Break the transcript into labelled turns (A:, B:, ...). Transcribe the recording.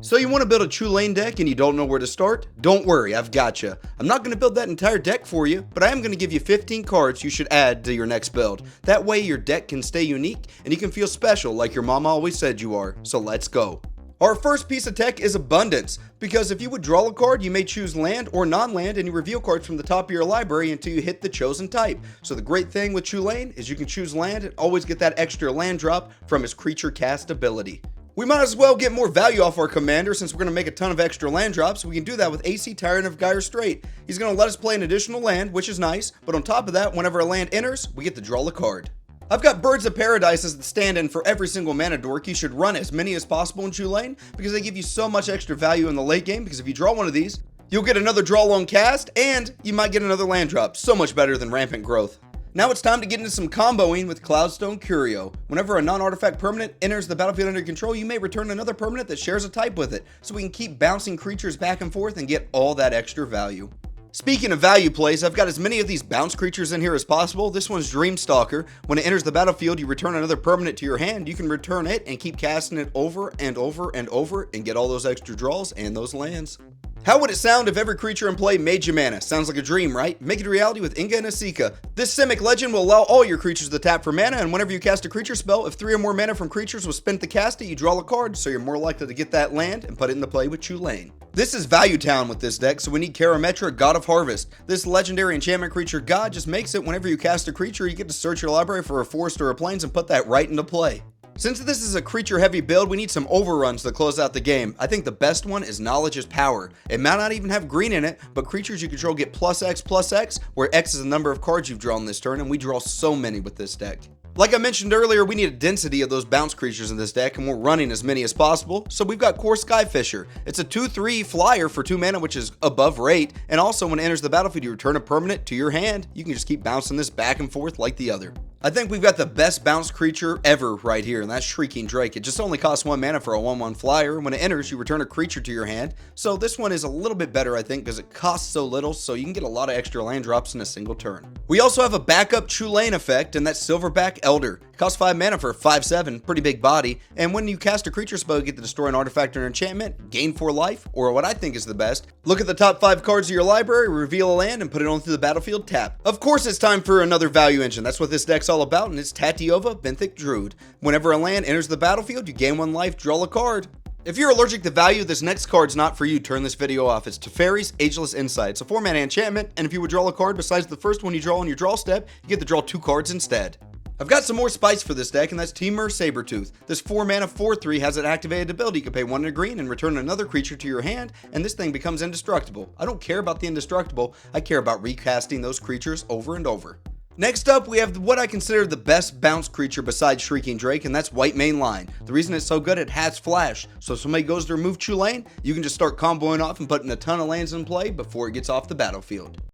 A: So you want to build a Chulane deck and you don't know where to start? Don't worry, I've got you. I'm not going to build that entire deck for you, but I am going to give you 15 cards you should add to your next build. That way your deck can stay unique and you can feel special like your mama always said you are. So let's go. Our first piece of tech is abundance, because if you would draw a card, you may choose land or non-land and you reveal cards from the top of your library until you hit the chosen type. So the great thing with Chulane is you can choose land and always get that extra land drop from his creature cast ability. We might as well get more value off our commander since we're going to make a ton of extra land drops. We can do that with AC Tyrant of Gyre Strait. He's going to let us play an additional land, which is nice, but on top of that, whenever a land enters, we get to draw a card. I've got Birds of Paradise as the stand-in for every single mana dork. You should run as many as possible in Chulane because they give you so much extra value in the late game, because if you draw one of these, you'll get another draw long cast and you might get another land drop. So much better than Rampant Growth. Now it's time to get into some comboing with Cloudstone Curio. Whenever a non-artifact permanent enters the battlefield under control, you may return another permanent that shares a type with it, so we can keep bouncing creatures back and forth and get all that extra value. Speaking of value plays, I've got as many of these bounce creatures in here as possible. This one's Dreamstalker. When it enters the battlefield, you return another permanent to your hand. You can return it and keep casting it over and over and over and get all those extra draws and those lands. How would it sound if every creature in play made you mana? Sounds like a dream, right? Make it a reality with Inga and Asika. This Simic legend will allow all your creatures to tap for mana, and whenever you cast a creature spell, if 3 or more mana from creatures was spent to cast it, you draw a card, so you're more likely to get that land and put it into play with Chulane. This is Value Town with this deck, so we need Karametra, God of Harvest. This legendary enchantment creature god just makes it whenever you cast a creature, you get to search your library for a forest or a plains and put that right into play. Since this is a creature heavy build, we need some overruns to close out the game. I think the best one is Knowledge is Power. It might not even have green in it, but creatures you control get +X, where X is the number of cards you've drawn this turn, and we draw so many with this deck. Like I mentioned earlier, we need a density of those bounce creatures in this deck, and we're running as many as possible. So we've got Core Skyfisher. It's a 2/3 flyer for 2 mana, which is above rate, and also when it enters the battlefield, you return a permanent to your hand. You can just keep bouncing this back and forth like the other. I think we've got the best bounce creature ever right here, and that's Shrieking Drake. It just only costs 1 mana for a 1/1 flyer. When it enters, you return a creature to your hand. So this one is a little bit better, I think, because it costs so little, so you can get a lot of extra land drops in a single turn. We also have a backup Chulane effect, and that's Silverback Elder. It costs 5 mana for a 5/7, pretty big body, and when you cast a creature spell, you get to destroy an artifact or an enchantment, gain 4 life, or what I think is the best, look at the top 5 cards of your library, reveal a land, and put it onto the battlefield tap. Of course, it's time for another value engine. That's what this deck's all about, and it's Tatiova, Benthic Druid. Whenever a land enters the battlefield, you gain 1 life, draw a card. If you're allergic to value, this next card's not for you. Turn this video off. It's Teferi's Ageless Insight. It's a 4 mana enchantment, and if you would draw a card besides the first one you draw on your draw step, you get to draw 2 cards instead. I've got some more spice for this deck, and that's Temur Sabertooth. This 4 mana 4/3 has an activated ability. You can pay 1 and a green and return another creature to your hand, and this thing becomes indestructible. I don't care about the indestructible, I care about recasting those creatures over and over. Next up, we have what I consider the best bounce creature besides Shrieking Drake, and that's White Mane Lion. The reason it's so good, it has flash, so if somebody goes to remove Chulane, you can just start comboing off and putting a ton of lands in play before it gets off the battlefield.